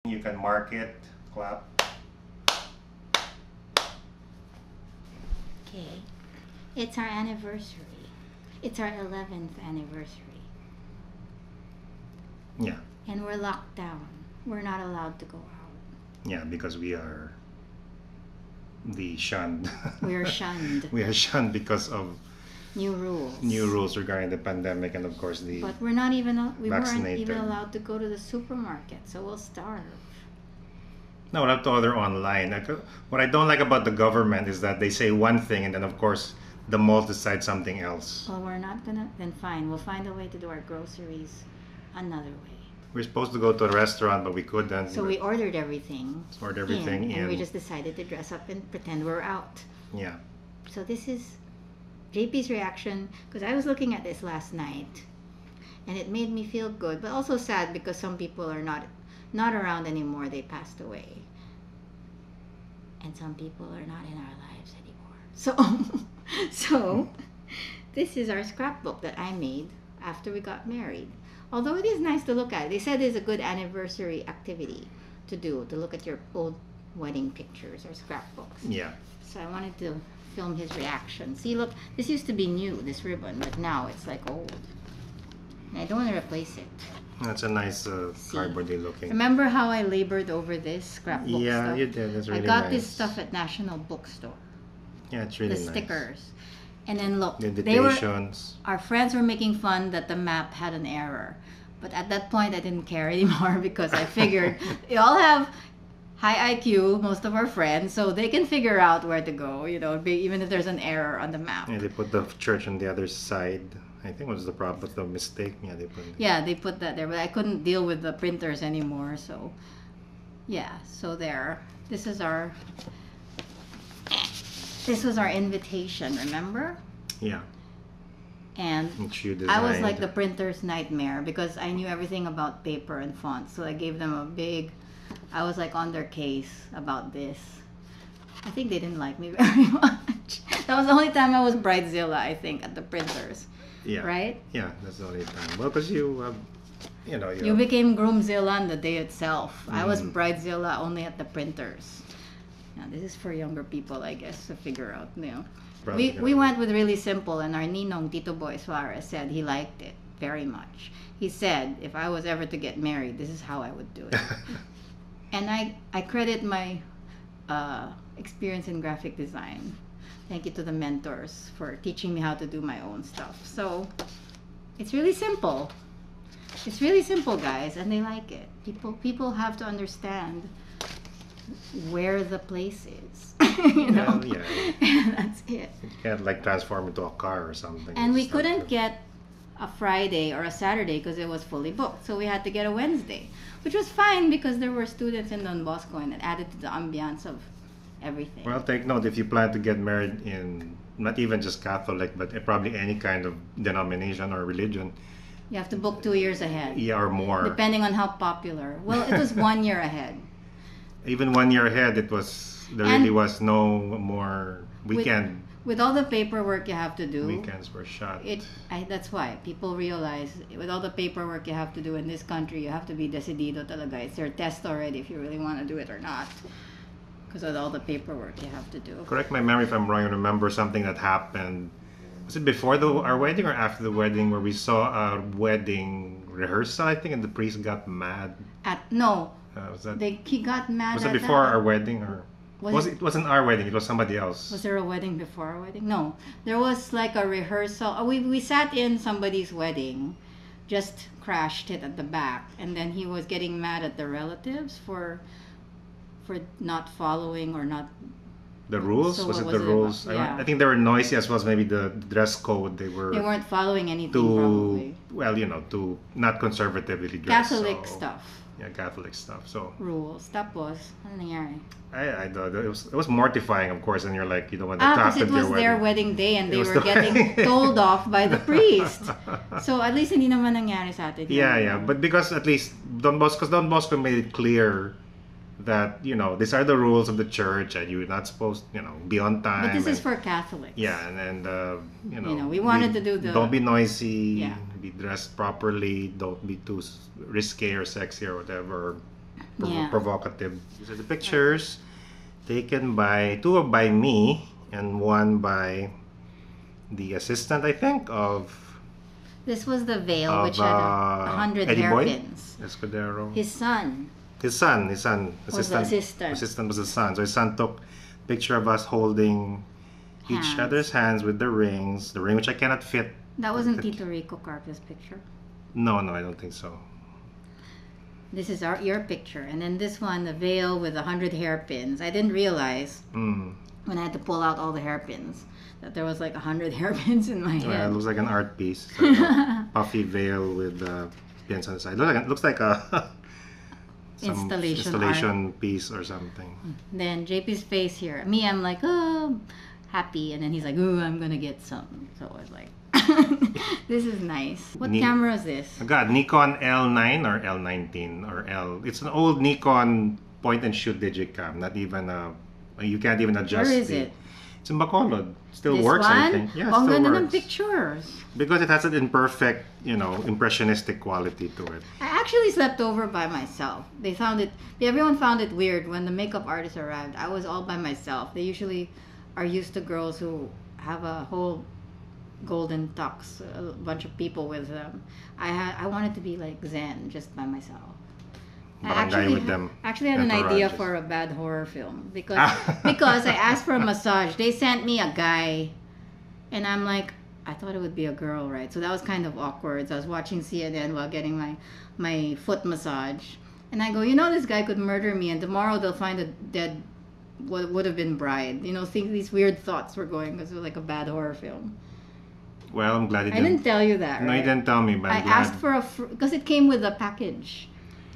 You can mark it, clap. Okay. It's our anniversary. It's our 11th anniversary. Yeah. And we're locked down. We're not allowed to go out. Yeah, because we are the shunned. We are shunned. We are shunned because of New rules. new rules regarding the pandemic and of course the But we're not even, we weren't vaccinated. even allowed to go to the supermarket, so we'll starve. No, we'll have to order online. What I don't like about the government is that they say one thing and then of course the malls decide something else. Well, we're not gonna, then fine, we'll find a way to do our groceries another way. We're supposed to go to a restaurant but we couldn't. So we ordered everything. Ordered everything and we in. just decided to dress up and pretend we're out. Yeah. So this is JP's reaction, because I was looking at this last night and it made me feel good, but also sad because some people are not around anymore. They passed away. And some people are not in our lives anymore. So this is our scrapbook that I made after we got married. Although it is nice to look at. They said it's a good anniversary activity to do, to look at your old wedding pictures or scrapbooks. Yeah. So I wanted to film his reaction. See, look, this used to be new, this ribbon, but now it's like old. And I don't want to replace it. That's a nice cardboardy looking. Remember how I labored over this scrapbook Yeah, stuff? you did. That's really I got nice. this stuff at National Bookstore. Yeah, it's really The nice. stickers. And then look, The invitations. our friends were making fun that the map had an error. But at that point, I didn't care anymore because I figured they all have high IQ, most of our friends, so they can figure out where to go, even if there's an error on the map. Yeah, they put the church on the other side. I think was the problem, but the mistake. Yeah, they put. Yeah, they put that there, but I couldn't deal with the printers anymore, so yeah. So there. This was our invitation, remember? Yeah. And Which you I was designed. like the printer's nightmare because I knew everything about paper and fonts, so I gave them I was like on their case about this. I think they didn't like me very much. That was the only time I was bridezilla, I think, at the printers. Yeah. Right? Yeah, that's the only time. Well, because you, You became groomzilla on the day itself. I was bridezilla only at the printers. Now, this is for younger people, I guess, to figure out. We went with really simple, and our ninong, Tito Boy Suarez, said he liked it very much. He said, if I was ever to get married, this is how I would do it. And I credit my experience in graphic design. Thank you to the mentors for teaching me how to do my own stuff. So it's really simple. It's really simple, guys, and they like it. People have to understand where the place is. Yeah. That's it. You can't like transform into a car or something. And we It's couldn't not get a Friday or a Saturday because it was fully booked. So we had to get a Wednesday, which was fine because there were students in Don Bosco and it added to the ambiance of everything. Well, take note, if you plan to get married in not even just Catholic, but probably any kind of denomination or religion, You have to book 2 years ahead. yeah, or more. Depending on how popular. Well, it was 1 year ahead. Even 1 year ahead, there And really was no more weekend. With all the paperwork you have to do, Weekends were shut. that's why people realize with all the paperwork you have to do in this country, you have to be decidido talaga. It's your test already if you really want to do it or not. Because of all the paperwork you have to do. Correct my memory if I'm wrong. I remember something that happened. Was it before our wedding or after the wedding where we saw a wedding rehearsal, I think, and the priest got mad? No. Was that, He got mad was at it before that. our wedding? Or it wasn't our wedding, it was somebody else. Was there a wedding before our wedding? No. There was like a rehearsal. We sat in somebody's wedding, just crashed it at the back, and then he was getting mad at the relatives for not following or not. The rules? So was what it the was it rules? about? Yeah. I think they were noisy as well as maybe the dress code. They weren't following anything probably. Well, to not conservatively dress. Catholic stuff. Yeah, Catholic stuff. So rules. Tapos, ano nangyari? I thought it was mortifying, of course, and you're like, you don't want to talk Because it was your their wedding day and they were getting told off by the priest. So at least hindi naman nangyari sa atin. Yeah. But because at least Don Bosco made it clear that these are the rules of the church and you're not supposed be on time. But this is for Catholics. Yeah, and we wanted to do don't be noisy. Yeah. Be dressed properly. Don't be too risque or sexy or whatever. provocative. These are the pictures taken by two by me and one by the assistant, I think, of. This was the veil, which had 100 hairpins. Escudero. His son. His son. Assistant was his son. So his son took a picture of us holding each other's hands with the ring which I cannot fit. That wasn't Tito Rico Carpio's picture? No, I don't think so. This is your picture. And then this one, the veil with 100 hairpins. I didn't realize when I had to pull out all the hairpins that there was like 100 hairpins in my head. Yeah, it looks like an art piece. Like a puffy veil with pins on the side. Looks like a installation piece or something. Then JP's face here. Me, I'm like, oh, happy. And then he's like, oh, I'm going to get some. So I was like, this is nice. What camera is this? God, Nikon L9 or L19 or L. It's an old Nikon point and shoot digicam. Not even you can't even adjust. Where is it? It's in Bacolod. Still this works, one? I think. Yeah, ang still ganda works. ng pictures. Because it has an imperfect, impressionistic quality to it. I actually slept over by myself. Everyone found it weird when the makeup artist arrived. I was all by myself. They usually are used to girls who have a whole golden tux, a bunch of people with them. I wanted to be like zen, just by myself. I actually had an idea for a bad horror film because I asked for a massage. They sent me a guy, and I'm like, I thought it would be a girl, right? So that was kind of awkward. So I was watching CNN while getting my foot massage, and I go, this guy could murder me, and tomorrow they'll find a dead what would have been bride. These weird thoughts were going because it was like a bad horror film. Well, I'm glad I didn't tell you that. No, right? you didn't tell me, but I asked for because it came with a package.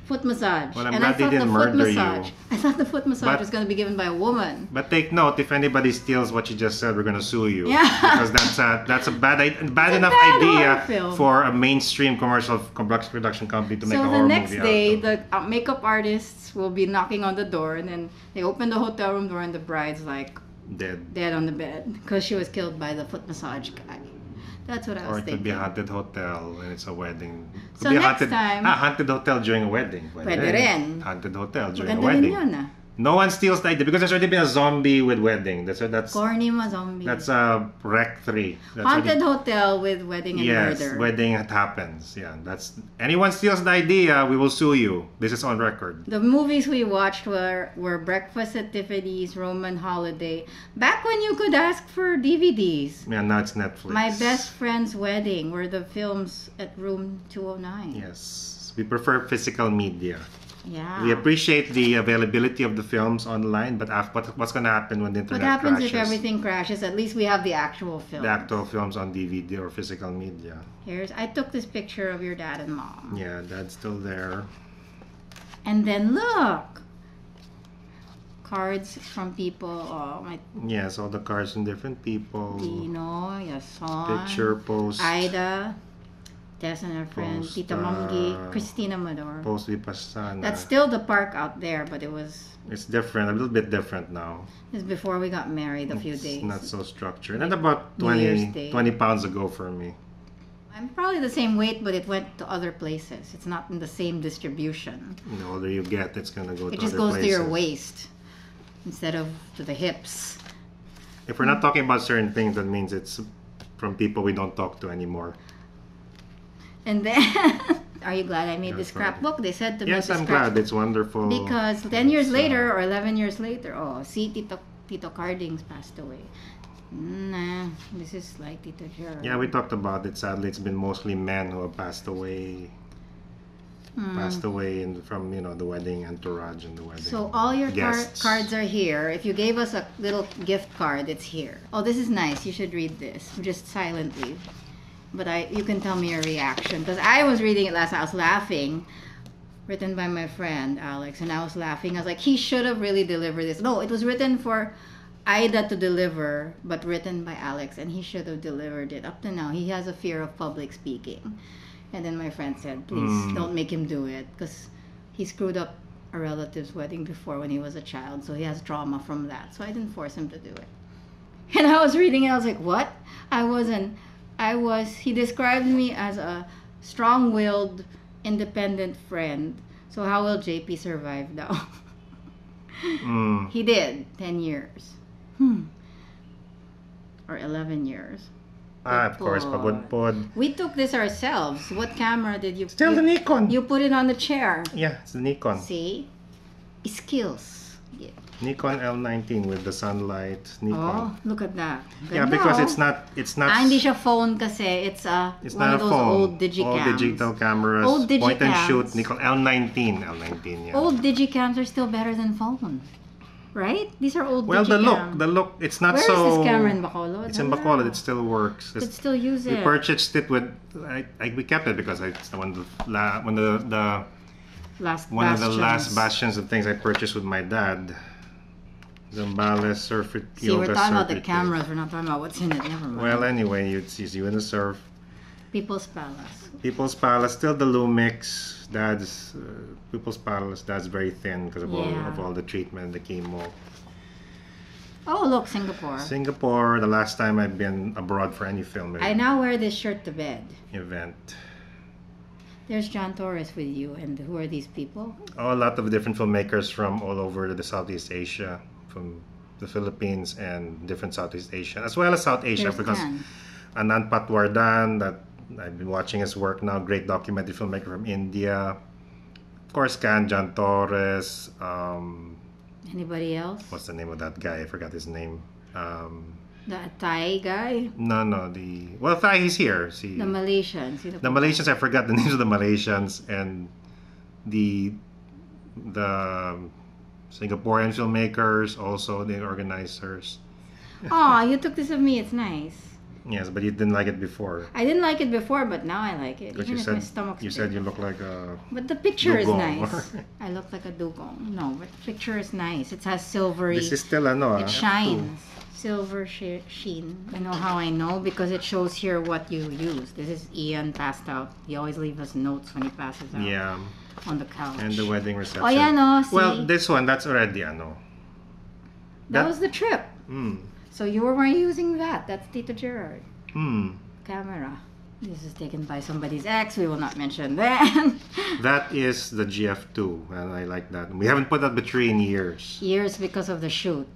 Foot massage. Well, I'm glad they didn't murder you. I thought the foot massage was going to be given by a woman. But take note, if anybody steals what you just said, we're going to sue you. Yeah. Because that's a bad enough idea for a mainstream commercial production company to make a horror movie. So the next day, the makeup artists will be knocking on the door, and then they open the hotel room door, and the bride's like dead on the bed because she was killed by the foot massage guy. That's what I was thinking. Or it could be a haunted hotel and it's a wedding. So next time... haunted hotel during a wedding. Pwede rin. Haunted hotel during a wedding. Yun, No one steals the idea because there's already been a zombie with wedding. That's corny ma zombie. That's Rec 3. Haunted hotel with wedding and murder. Yes, wedding happens. Yeah, anyone steals the idea, we will sue you. This is on record. The movies we watched were Breakfast at Tiffany's, Roman Holiday. Back when you could ask for DVDs. Yeah, now it's Netflix. My Best Friend's Wedding were the films at Room 209. Yes, we prefer physical media. Yeah. We appreciate the availability of the films online, but what's going to happen when the internet crashes? What happens if everything crashes? At least we have the actual films. The actual films on DVD or physical media. I took this picture of your dad and mom. Yeah, dad's still there. And then look! Cards from people. Yes, all the cards from different people. Dino, Yason. Picture post. Ida. Tess and her friend, Tita Monggi, Christina Mador. Post Vipassana. That's still the park out there, but it's different, a little bit different now. It's before we got married a few days. It's not so structured. And about 20 pounds ago for me. I'm probably the same weight, but it went to other places. It's not in the same distribution. The older you get, it's going to go to other places. It just goes to your waist instead of to the hips. If we're not talking about certain things, that means it's from people we don't talk to anymore. And then, are you glad I made this scrapbook? They said to make this scrapbook. Yes, I'm glad. It's wonderful. Because 10 years later or 11 years later, Tito Cardings passed away. Nah, this is like Tito Gerald. Yeah, we talked about it. Sadly, it's been mostly men who have passed away. Passed away from the wedding entourage and the wedding. So all your cards are here. If you gave us a little gift card, it's here. Oh, this is nice. You should read this just silently. But you can tell me your reaction because I was reading it last night. I was laughing. Written by my friend Alex, and I was laughing. I was like, he should have really delivered this. No, it was written for Ida to deliver, but written by Alex, and he should have delivered it. Up to now, he has a fear of public speaking. And then my friend said, please don't make him do it because he screwed up a relative's wedding before when he was a child, so he has trauma from that. So I didn't force him to do it. And I was reading it, I was like, what? He described me as a strong-willed, independent friend. So how will JP survive now? Mm. He did 10 years. Or 11 years. Of course, pagod pod. We took this ourselves. What camera did you... Still the Nikon. You put it on the chair. Yeah, it's the Nikon. See? Skills. Yeah. Nikon L19 with the sunlight. Nikon. Oh, look at that. Yeah, because it's not. Hindi siya phone kasi. It's It's one not of a those phone. old digicams. Old digital cameras. Old Point and digicams. shoot. Nikon L19. L19. Yeah. Old digicams are still better than phone. Right? These are old Well, digicam. the look. It's not Where so. Where is this camera in Bacolod? It's in Bacolod. It still works. You could still use it. We purchased it with. We kept it because it's one of the one of the last bastions of things I purchased with my dad. Zambales surf it. See, we're talking about the cameras. We're not talking about what's in it. Never mind. Well, anyway, you'd see you in the surf. People's Palace. People's Palace, still the Lumix. Dad's People's Palace. Dad's very thin because of all the treatment, the chemo. Oh, look, Singapore. Singapore. The last time I've been abroad for any film. I now wear this shirt to bed. Event. There's John Torres with you, and who are these people? Oh, a lot of different filmmakers from all over the Southeast Asia, from the Philippines and different Southeast Asia, as well as South Asia. There's because Anand Patwardhan, that I've been watching his work now, great documentary filmmaker from India. Of course, John Torres. Anybody else? What's the name of that guy? I forgot his name. The Thai guy? No. Thai, he's here. See, the Malaysians. The Malaysians, I forgot the names of the Malaysians, and the Singaporean filmmakers, also the organizers. Oh, you took this of me. It's nice. Yes, but you didn't like it before. I didn't like it before, but now I like it. But Even if my stomach's you big. said you look like a. But the picture is dugong. nice. I look like a dugong. No, but the picture is nice. It has silvery. This is still It shines. Silver sheen. You know how I know? Because it shows here what you use. This is Ian passed out. He always leaves us notes when he passes out. Yeah. On the couch. And the wedding reception. Oh yeah, no. See? Well, this one, that's already That was the trip. Mm. So you were using that. That's Tito Gerard. Hmm. Camera. This is taken by somebody's ex. We will not mention that. That is the GF2, and I like that. We haven't put that battery in years. Years because of the shoot.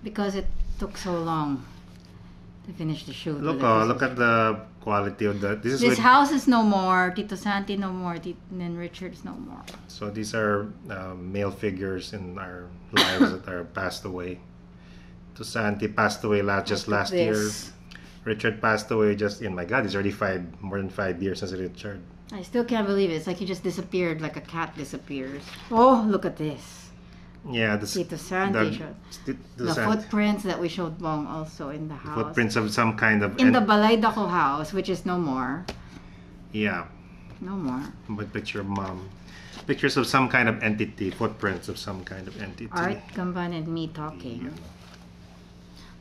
Because it took so long to finish the shoot. Look at the quality of the. This house is no more. Tito Santi no more. And Richard's no more. So these are male figures in our lives that are passed away. Tito Santi passed away last year. Richard passed away my God, it's already more than 5 years since Richard. I still can't believe it. It's like he just disappeared, like a cat disappears. Oh, look at this. Yeah, Tito Santi the footprints that we showed Bong also in the house. Footprints of some kind of. In the Balay Dako house, which is no more. Yeah. No more. But picture of mom. Pictures of some kind of entity. Footprints of some kind of entity. Art, Kamban, and me talking. Yeah.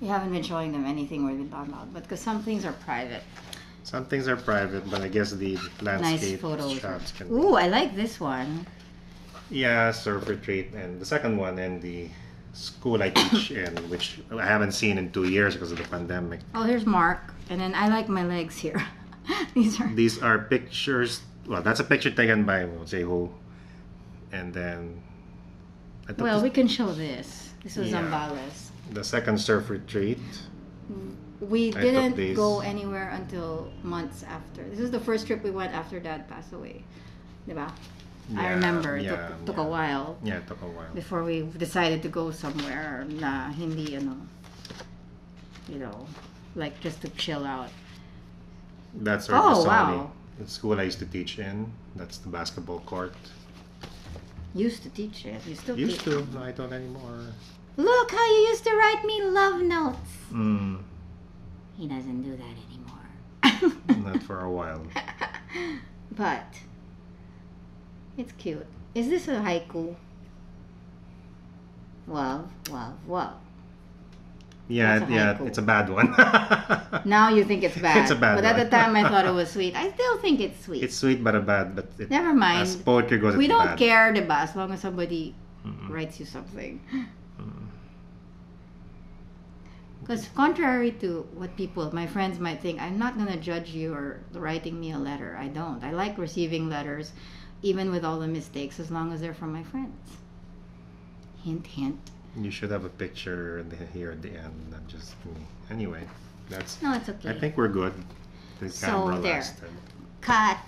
We haven't been showing them anything we've been talking about, but because some things are private. Some things are private, but I guess the landscape shots can. Ooh, I like this one. Yeah, surf retreat, and the second one, and the school I teach in, which I haven't seen in 2 years because of the pandemic. Oh, here's Mark, and then I like my legs here. These are pictures. Well, that's a picture taken by won't say who, and then. Well, we can show this. This was Zambales. The second surf retreat. We didn't go anywhere until months after. This is the first trip we went after Dad passed away. Diba? Yeah, I remember it took a while. Yeah, it took a while. Before we decided to go somewhere na hindi like just to chill out. That's our wow. The school I used to teach in. That's the basketball court. Used to teach it. You still used to. No, I don't anymore. Look how you used to write me love notes. Mm. He doesn't do that anymore. Not for a while. But it's cute. Is this a haiku? Love, love, love. Yeah, it's a bad one. Now you think it's bad. It's a bad but one. At the time I thought it was sweet. I still think it's sweet. It's sweet but a bad. But never mind. As poetry goes, we don't bad. care, diba? As long as somebody writes you something. Because contrary to what my friends might think, I'm not going to judge you or writing me a letter. I don't. I like receiving letters. even with all the mistakes, as long as they're from my friends. Hint, hint. You should have a picture here at the end, not just me. Anyway, that's. No, it's okay. I think we're good. The camera so there. lasted. Cut.